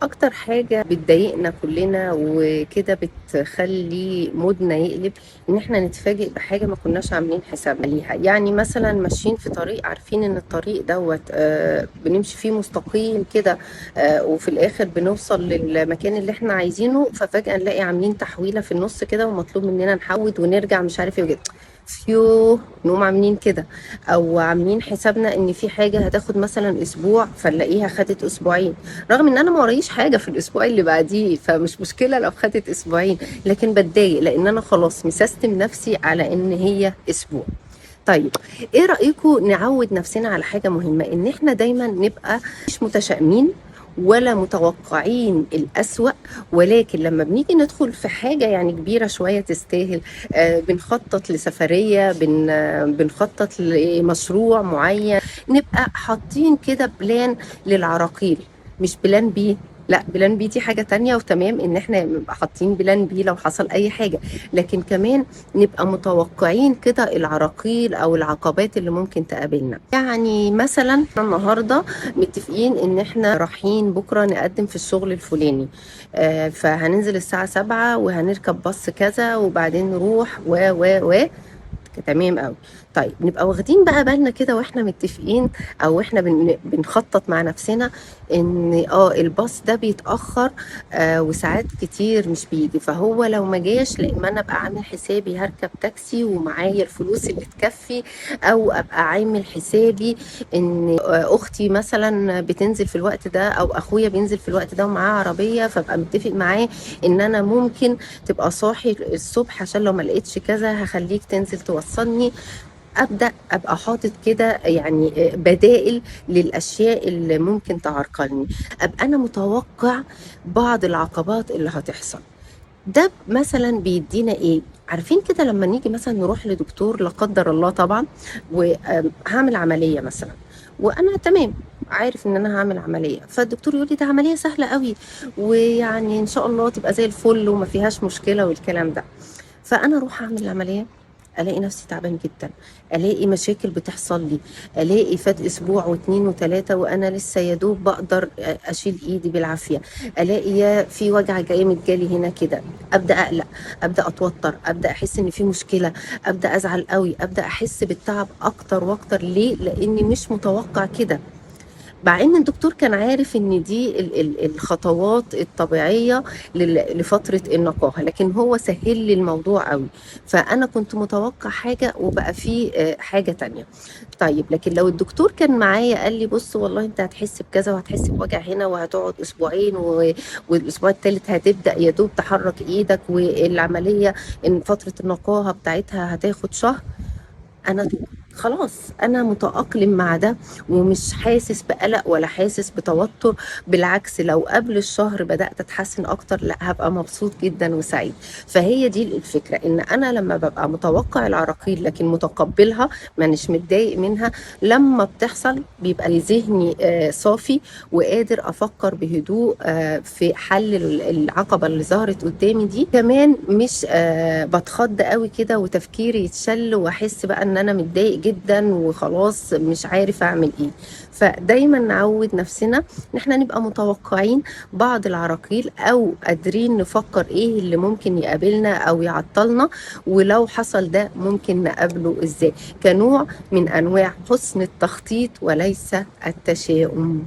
اكتر حاجة بتضايقنا كلنا وكده بتخلي مودنا يقلب ان احنا نتفاجئ بحاجة ما كناش عاملين حسابنا ليها. يعني مثلا ماشيين في طريق، عارفين ان الطريق دوت بنمشي فيه مستقيم كده، وفي الاخر بنوصل للمكان اللي احنا عايزينه، ففجأة نلاقي عاملين تحويلة في النص كده ومطلوب مننا نحود ونرجع مش عارف ايه وكده. فيو نقوم عاملين كده، او عاملين حسابنا ان في حاجة هتاخد مثلا اسبوع فنلاقيها خدت اسبوعين، رغم ان انا ما ورايش حاجه في الاسبوع اللي بعديه، فمش مشكله لو خدت اسبوعين، لكن بتضايق لان انا خلاص مسستم نفسي على ان هي اسبوع. طيب، ايه رايكم نعود نفسنا على حاجه مهمه، ان احنا دايما نبقى مش متشائمين ولا متوقعين الأسوأ، ولكن لما بنيجي ندخل في حاجة يعني كبيرة شوية تستاهل، بنخطط لسفرية، بنخطط لمشروع معين، نبقى حاطين كده بلان للعراقيل، مش بلان بي. لا، بلان بي دي حاجة تانية، وتمام ان احنا نبقى حاطين بلان بي لو حصل اي حاجة، لكن كمان نبقى متوقعين كده العراقيل او العقبات اللي ممكن تقابلنا. يعني مثلا إحنا النهاردة متفقين ان احنا رايحين بكرة نقدم في الشغل الفلاني، فهننزل الساعة 7 وهنركب باص كذا وبعدين نروح و تمام قوي. طيب، نبقى واخدين بقى بالنا كده واحنا متفقين، او احنا بنخطط مع نفسنا ان الباص ده بيتاخر، وساعات كتير مش بيجي، فهو لو ما جاش لما انا ابقى عامل حسابي هركب تاكسي ومعايا الفلوس اللي تكفي، او ابقى عامل حسابي ان اختي مثلا بتنزل في الوقت ده او اخويا بينزل في الوقت ده ومعاه عربيه، فابقى متفق معاه ان انا ممكن تبقى صاحي الصبح عشان لو ما لقيتش كذا هخليك تنزل توصلني. ابدا ابقى حاطط كده يعني بدائل للاشياء اللي ممكن تعرقلني، ابقى انا متوقع بعض العقبات اللي هتحصل. ده مثلا بيدينا ايه؟ عارفين كده لما نيجي مثلا نروح لدكتور لا قدر الله طبعا، وهعمل عمليه مثلا، وانا تمام عارف ان انا هعمل عمليه، فالدكتور يقول لي ده عمليه سهله قوي، ويعني ان شاء الله تبقى زي الفل وما فيهاش مشكله والكلام ده. فانا اروح اعمل العمليه، الاقي نفسي تعبان جدا، الاقي مشاكل بتحصل لي، الاقي فات اسبوع واتنين وتلاته وانا لسه يا دوب بقدر اشيل ايدي بالعافيه، الاقي يا في وجع جامد جالي هنا كده، ابدا اقلق، ابدا اتوتر، ابدا احس ان في مشكله، ابدا ازعل قوي، ابدا احس بالتعب اكتر واكتر. ليه؟ لاني مش متوقع كده، مع ان الدكتور كان عارف ان دي الخطوات الطبيعية لفترة النقاهة، لكن هو سهل لي الموضوع قوي، فانا كنت متوقع حاجة وبقى فيه حاجة تانية. طيب، لكن لو الدكتور كان معايا قال لي بص والله انت هتحس بكذا وهتحس بوجع هنا وهتقعد اسبوعين والاسبوع الثالث هتبدأ يا دوب تحرك ايدك، والعملية ان فترة النقاهة بتاعتها هتاخد شهر، انا خلاص انا متأقلم مع ده ومش حاسس بقلق ولا حاسس بتوتر. بالعكس، لو قبل الشهر بدأت اتحسن اكتر، لا هبقى مبسوط جدا وسعيد. فهي دي الفكرة، ان انا لما ببقى متوقع العراقيل لكن متقبلها، مانيش متضايق منها، لما بتحصل بيبقى لي ذهني صافي وقادر افكر بهدوء في حل العقبة اللي ظهرت قدامي دي. كمان مش بتخض قوي كده وتفكيري يتشل واحس بقى ان انا متضايق جدا وخلاص مش عارف اعمل ايه. فدايما نعود نفسنا ان احنا نبقى متوقعين بعض العراقيل، او قادرين نفكر ايه اللي ممكن يقابلنا او يعطلنا، ولو حصل ده ممكن نقابله ازاي، كنوع من انواع حسن التخطيط وليس التشاؤم.